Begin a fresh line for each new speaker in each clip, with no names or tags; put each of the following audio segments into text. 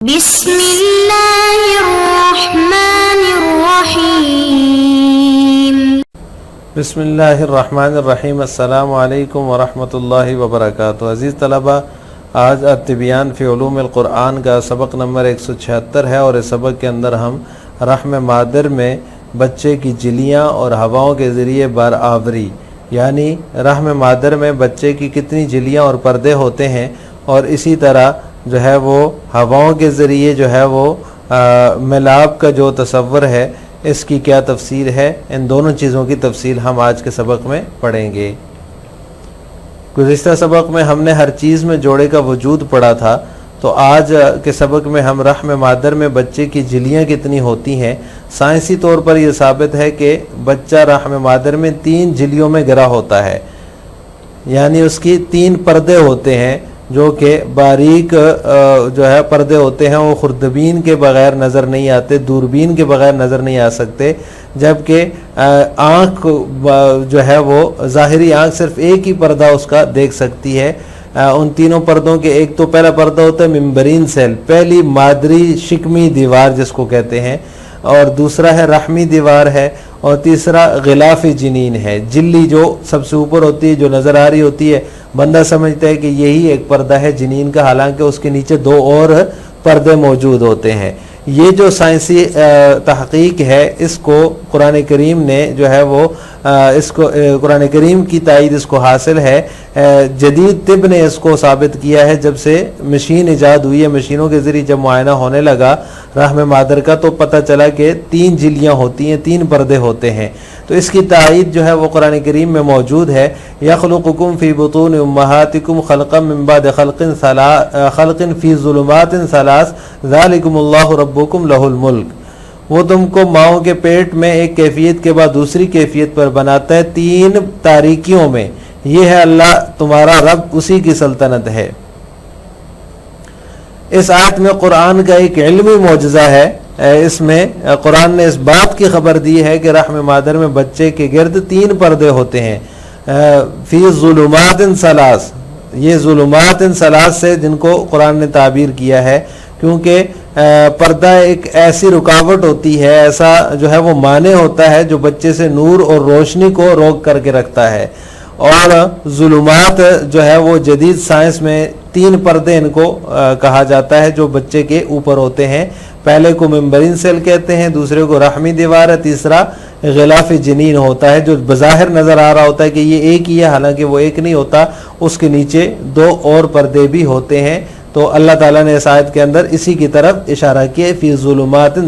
بسم اللہ الرحمن الرحیم۔
بسم اللہ الرحمن الرحیم۔ السلام علیکم ورحمۃ اللہ وبرکاتہ۔ عزیز طلبہ، آج التبیان فی علوم القرآن کا سبق نمبر 176 ہے، اور اس سبق کے اندر ہم رحم مادر میں بچے کی جلیاں اور ہواؤں کے ذریعے بار آوری، یعنی رحم مادر میں بچے کی کتنی جلیاں اور پردے ہوتے ہیں، اور اسی طرح جو ہے وہ ہواؤں کے ذریعے جو ہے وہ میلاب کا جو تصور ہے اس کی کیا تفسیر ہے، ان دونوں چیزوں کی تفصیل ہم آج کے سبق میں پڑھیں گے۔ گزشتہ سبق میں ہم نے ہر چیز میں جوڑے کا وجود پڑھا تھا، تو آج کے سبق میں ہم رحم مادر میں بچے کی جلیاں کتنی ہوتی ہیں۔ سائنسی طور پر یہ ثابت ہے کہ بچہ رحم مادر میں 3 جلیوں میں گرا ہوتا ہے، یعنی اس کی 3 پردے ہوتے ہیں، جو کہ باریک جو ہے پردے ہوتے ہیں، وہ خوردبین کے بغیر نظر نہیں آتے، دوربین کے بغیر نظر نہیں آ سکتے، جبکہ آنکھ جو ہے وہ ظاہری آنکھ صرف ایک ہی پردہ اس کا دیکھ سکتی ہے۔ ان تینوں پردوں کے ایک تو پہلا پردہ ہوتا ہے ممبرین سیل، پہلی مادری شکمی دیوار جس کو کہتے ہیں، اور دوسرا ہے رحمی دیوار ہے، اور تیسرا غلاف جنین ہے، جلی جو سب سے اوپر ہوتی ہے، جو نظر آ رہی ہوتی ہے، بندہ سمجھتا ہے کہ یہی ایک پردہ ہے جنین کا، حالانکہ اس کے نیچے 2 اور پردے موجود ہوتے ہیں۔ یہ جو سائنسی تحقیق ہے، اس کو قرآن کریم نے جو ہے وہ اس کو قرآن کریم کی تائید اس کو حاصل ہے۔ جدید طب نے اس کو ثابت کیا ہے، جب سے مشین ایجاد ہوئی ہے، مشینوں کے ذریعے جب معائنہ ہونے لگا رحم مادر کا، تو پتہ چلا کہ 3 جلیاں ہوتی ہیں، 3 پردے ہوتے ہیں۔ تو اس کی تائید جو ہے وہ قرآن کریم میں موجود ہے۔ یخلقکم فی بطون امہاتکم خلقا من بعد خلق فی ظلمات 3 ذالکم اللہ ربکم لہ الملک۔ وہ تم کو ماؤں کے پیٹ میں ایک کیفیت کے بعد دوسری کیفیت پر بناتا ہے 3 تاریکیوں میں، یہ ہے اللہ تمہارا رب، اسی کی سلطنت ہے۔ اس آیت میں قرآن کا ایک علمی معجزہ ہے۔ اس میں قرآن نے اس بات کی خبر دی ہے کہ رحم مادر میں بچے کے گرد 3 پردے ہوتے ہیں، فی ظلمات 3۔ یہ ظلمات 3 سے جن کو قرآن نے تعبیر کیا ہے، کیونکہ پردہ ایک ایسی رکاوٹ ہوتی ہے، ایسا جو ہے وہ مانع ہوتا ہے جو بچے سے نور اور روشنی کو روک کر کے رکھتا ہے۔ اور ظلمات جو ہے وہ جدید سائنس میں 3 پردے ان کو کہا جاتا ہے جو بچے کے اوپر ہوتے ہیں۔ پہلے کو ممبرین سیل کہتے ہیں، دوسرے کو رحمی دیوار ہے، تیسرا غلاف جنین ہوتا ہے، جو بظاہر نظر آ رہا ہوتا ہے کہ یہ ایک ہی ہے، حالانکہ وہ ایک نہیں ہوتا، اس کے نیچے 2 اور پردے بھی ہوتے ہیں۔ تو اللہ تعالیٰ نے اس آیت کے اندر اسی کی طرف اشارہ کیا، فی ظلمات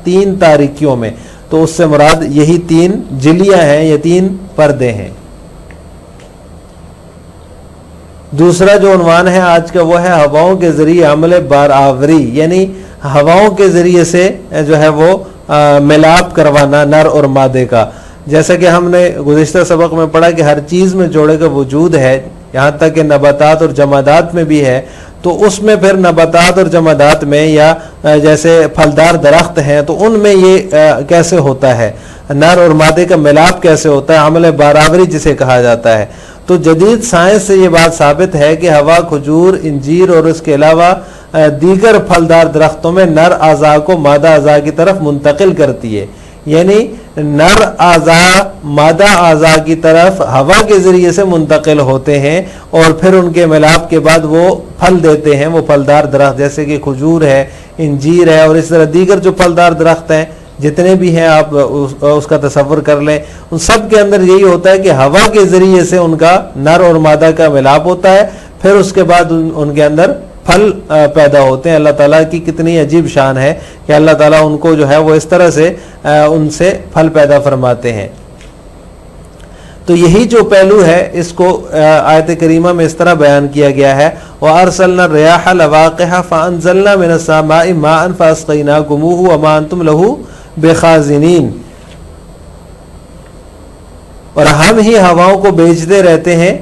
3 تاریکیوں میں، تو اس سے مراد یہی 3 جلیاں ہیں، یہ 3 پردے ہیں۔ دوسرا جو عنوان ہے آج کا، وہ ہے ہواؤں کے ذریعے عمل بار آوری، یعنی ہواؤں کے ذریعے سے جو ہے وہ ملاپ کروانا نر اور مادے کا۔ جیسا کہ ہم نے گزشتہ سبق میں پڑھا کہ ہر چیز میں جوڑے کا وجود ہے، یہاں تک کہ نباتات اور جمادات میں بھی ہے، تو اس میں پھر نباتات اور جمادات میں یا جیسے پھلدار درخت ہیں، تو ان میں یہ کیسے ہوتا ہے، نر اور مادے کا ملاپ کیسے ہوتا ہے، عمل باراوری جسے کہا جاتا ہے۔ تو جدید سائنس سے یہ بات ثابت ہے کہ ہوا کھجور، انجیر اور اس کے علاوہ دیگر پھلدار درختوں میں نر اعضاء کو مادہ اعضاء کی طرف منتقل کرتی ہے، یعنی نر اعضاء مادہ اعضاء کی طرف ہوا کے ذریعے سے منتقل ہوتے ہیں، اور پھر ان کے ملاپ کے بعد وہ پھل دیتے ہیں، وہ پھلدار درخت جیسے کہ کھجور ہے، انجیر ہے، اور اس طرح دیگر جو پھلدار درخت ہیں جتنے بھی ہیں، آپ اس کا تصور کر لیں، ان سب کے اندر یہی ہوتا ہے کہ ہوا کے ذریعے سے ان کا نر اور مادہ کا ملاپ ہوتا ہے، پھر اس کے بعد ان کے اندر پھل پیدا ہوتے ہیں۔ اللہ تعالیٰ کی کتنی عجیب شان ہے کہ اللہ تعالیٰ ان کو جو ہے وہ اس طرح سے ان سے پھل پیدا فرماتے ہیں۔ تو یہی جو پہلو ہے، اس کو آیت کریمہ میں اس طرح بیان کیا گیا ہے، وَأَرْسَلْنَا الرِّيَاحَ لَوَاقِحَ فَأَنزَلْنَا مِنَ السَّمَاءِ مَاءً فَأَسْقَيْنَاكُمُوهُ وَمَا أَنْتُمْ لَهُ بِخَازِنِينَ۔ اور ہم ہی ہواؤں کو بھیجتے رہتے ہیں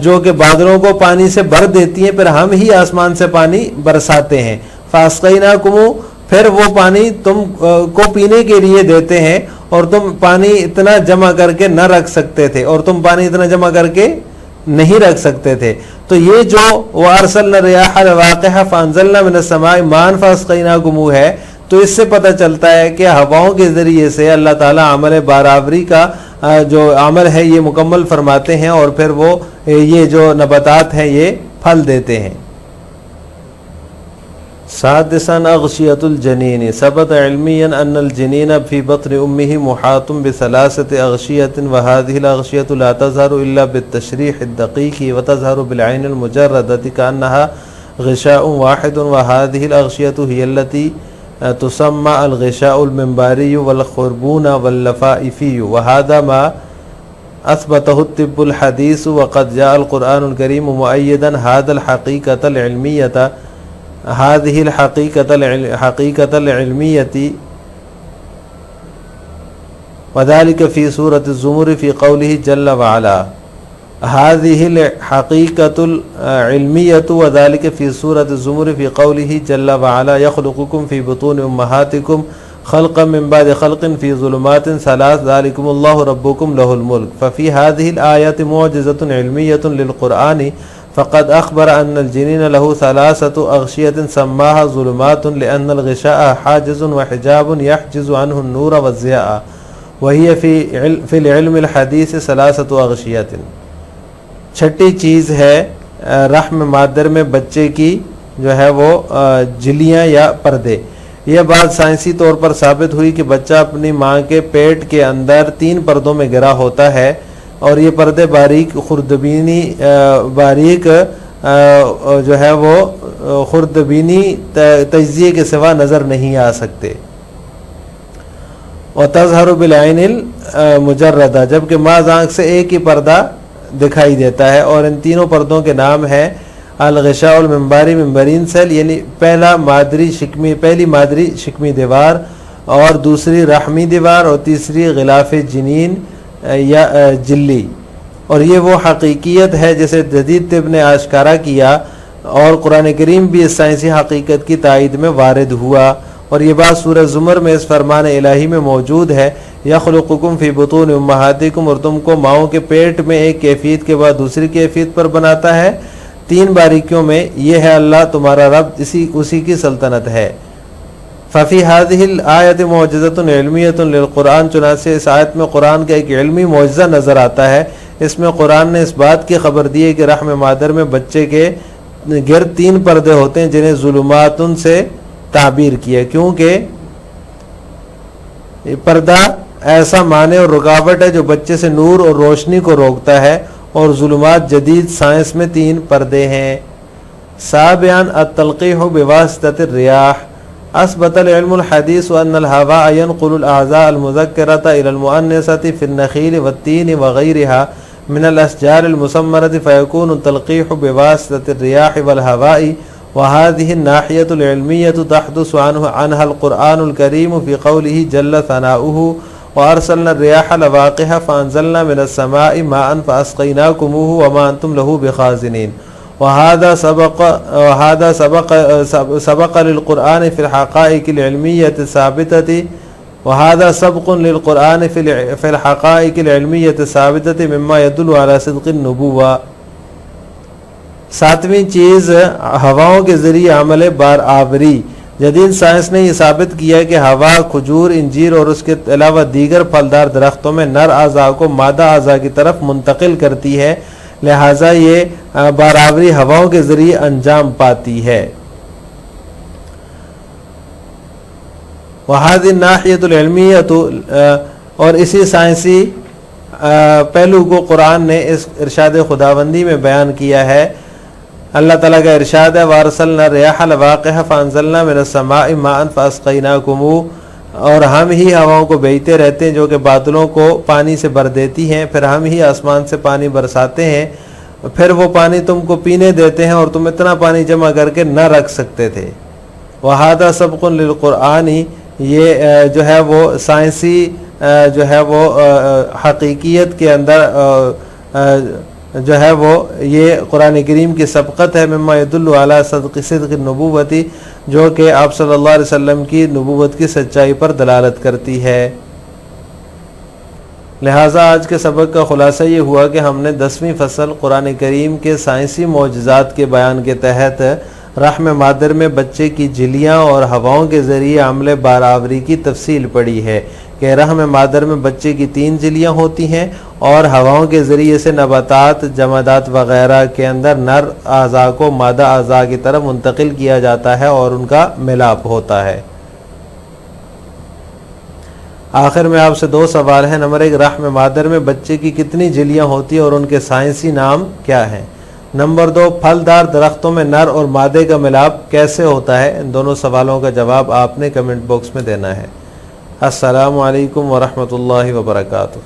جو کہ بادلوں کو پانی سے بھر دیتی ہیں، پھر ہم ہی آسمان سے پانی برساتے ہیں۔ فَأَسْقَيْنَاكُمُوهُ، پھر وہ پانی تم کو پینے کے لیے دیتے ہیں، اور تم پانی اتنا جمع کر کے نہ رکھ سکتے تھے، اور تم پانی اتنا جمع کر کے نہیں رکھ سکتے تھے، تو یہ جو وارسلنا الرياح لواقح فانزلنا من السماء ماء فاسقيناكم ہے، تو اس سے پتہ چلتا ہے کہ ہواؤں کے ذریعے سے اللہ تعالیٰ عمل بارآوری کا جو عمل ہے یہ مکمل فرماتے ہیں، اور پھر وہ یہ جو نباتات ہیں یہ پھل دیتے ہیں۔ سادساً اغشیۃ الجنین، ثبت علميا ان الجنین فی بطن امه محاط بثلاثة اغشیۃ وهذه الاغشیۃ لا تظهر الا بالتشریح الدقیق وتظهر بالعین المجردة كأنها غشاء واحد، وهذه الاغشیۃ هي التي تسمى الغشاء المنباری والخربون واللفائفی، وهذا ما اثبته الطب الحدیث، وقد جاء القرآن الکریم مؤیدا هذه الحقیقة العلمیة هذه الحقيقة العلمية، وذلك في سورة الزمر في قوله جل وعلا هذه الحقيقة العلمية، وذلك في سورة الزمر في قوله جل وعلا يخلقكم في بطون أمهاتكم خلقا من بعد خلق في ظلمات ثلاث ذلكم الله ربكم له الملك۔ ففي هذه الآيات معجزة علمية للقرآن، فقد أخبر أن الجنين له ثلاثة أغشية سماها ظلمات، لأن الغشاء حاجز وحجاب يحجز عنه النور والضياء، وهي في العلم الحديث ثلاثة أغشية۔ چھٹی چیز ہے رحم مادر میں بچے کی جو ہے وہ جھلیاں یا پردے۔ یہ بات سائنسی طور پر ثابت ہوئی کہ بچہ اپنی ماں کے پیٹ کے اندر 3 پردوں میں گرا ہوتا ہے، اور یہ پردے باریک جو ہے وہ خردبینی تجزیے کے سوا نظر نہیں آ سکتے۔ وتظہر بالعین المجردہ، جبکہ محض آنکھ سے ایک ہی پردہ دکھائی دیتا ہے، اور ان تینوں پردوں کے نام ہیں الغشاء المنباری، ممبرین سیل یعنی پہلی مادری شکمی دیوار، اور دوسری رحمی دیوار، اور تیسری غلاف جنین یا جلی۔ اور یہ وہ حقیقیت ہے جسے جدید طب نے آشکارا کیا، اور قرآن کریم بھی اس سائنسی حقیقت کی تائید میں وارد ہوا، اور یہ بات سورہ زمر میں اس فرمان الہی میں موجود ہے، یخلقکم فی بطون امہاتکم، اور تم کو ماؤں کے پیٹ میں ایک کیفیت کے بعد دوسری کیفیت پر بناتا ہے 3 باریکیوں میں، یہ ہے اللہ تمہارا رب، اسی کی سلطنت ہے۔ ففی هذه الآیت معجزۃ علمیۃ للقرآن، چنانچہ اس آیت میں قرآن کا ایک علمی معجزہ نظر آتا ہے۔ اس میں قرآن نے اس بات کی خبر دی ہے کہ رحم مادر میں بچے کے گرد 3 پردے ہوتے ہیں جنہیں ظلمات سے تعبیر کیا، کیونکہ یہ پردہ ایسا معنی اور رکاوٹ ہے جو بچے سے نور اور روشنی کو روکتا ہے، اور ظلمات جدید سائنس میں 3 پردے ہیں۔ سابعاً التلقیح بواسطۃ الریاح، اثبت العلم الحدیث ان الهواء ينقل الاعضاء المذکرة الى المؤنثة في النخيل والتين وغيرها من الاشجار المثمرة، فيكون التلقيح بواسطة الرياح والهواء، وهذه الناحية العلمية تحدث عنها القرآن الكريم في قوله جل ثناؤه وارسلنا الرياح لواقح فانزلنا من السماء ماء فاسقيناكموه وما انتم له بخازنين، وهذا سبق للقرآن في الحقائق العلمية الثابتة، وهذا سبق للقرآن في الحقائق العلمية الثابتة مما يدل على صدق النبوة۔ 7ویں چیز ہواؤں کے ذریعے عمل بار آوری۔ جدید سائنس نے یہ ثابت کیا ہے کہ ہوا کھجور، انجیر اور اس کے علاوہ دیگر پھلدار درختوں میں نر اعضاء کو مادہ اعضاء کی طرف منتقل کرتی ہے، لہٰذا یہ باراوری ہواؤں کے ذریعے انجام پاتی ہے۔ وہذه الناحیۃ العلمیۃ، اور اسی سائنسی پہلو کو قرآن نے اس ارشاد خداوندی میں بیان کیا ہے۔ اللہ تعالیٰ کا ارشاد ہے وارسلنا الرياح لواقح فانزلنا من السماء ماء فاسقيناكموه، اور ہم ہی ہواؤں کو بھیجتے رہتے ہیں جو کہ بادلوں کو پانی سے بھر دیتی ہیں، پھر ہم ہی آسمان سے پانی برساتے ہیں، پھر وہ پانی تم کو پینے دیتے ہیں، اور تم اتنا پانی جمع کر کے نہ رکھ سکتے تھے۔ وَهَذَا سَبْقٌ لِلْقُرْآنِ، یہ جو ہے وہ سائنسی جو ہے وہ حقیقیت کے اندر جو ہے وہ یہ قرآن کریم کی سبقت ہے، مما يدل علی صدق النبوت، جو کہ آپ صلی اللہ علیہ وسلم کی نبوت کی سچائی پر دلالت کرتی ہے۔ لہٰذا آج کے سبق کا خلاصہ یہ ہوا کہ ہم نے 10ویں فصل قرآن کریم کے سائنسی معجزات کے بیان کے تحت رحم مادر میں بچے کی جھلیاں اور ہواؤں کے ذریعے عمل بارآوری کی تفصیل پڑھی ہے کہ رحم مادر میں بچے کی 3 جھلیاں ہوتی ہیں اور ہواؤں کے ذریعے سے نباتات، جمادات وغیرہ کے اندر نر اعضاء کو مادہ اعضاء کی طرف منتقل کیا جاتا ہے اور ان کا ملاپ ہوتا ہے۔ آخر میں آپ سے 2 سوال ہیں۔ نمبر 1، رحم مادر میں بچے کی کتنی جھلیاں ہوتی ہیں اور ان کے سائنسی نام کیا ہیں؟ نمبر 2، پھلدار درختوں میں نر اور مادے کا ملاپ کیسے ہوتا ہے؟ ان دونوں سوالوں کا جواب آپ نے کمنٹ باکس میں دینا ہے۔ السلام علیکم ورحمۃ اللہ وبرکاتہ۔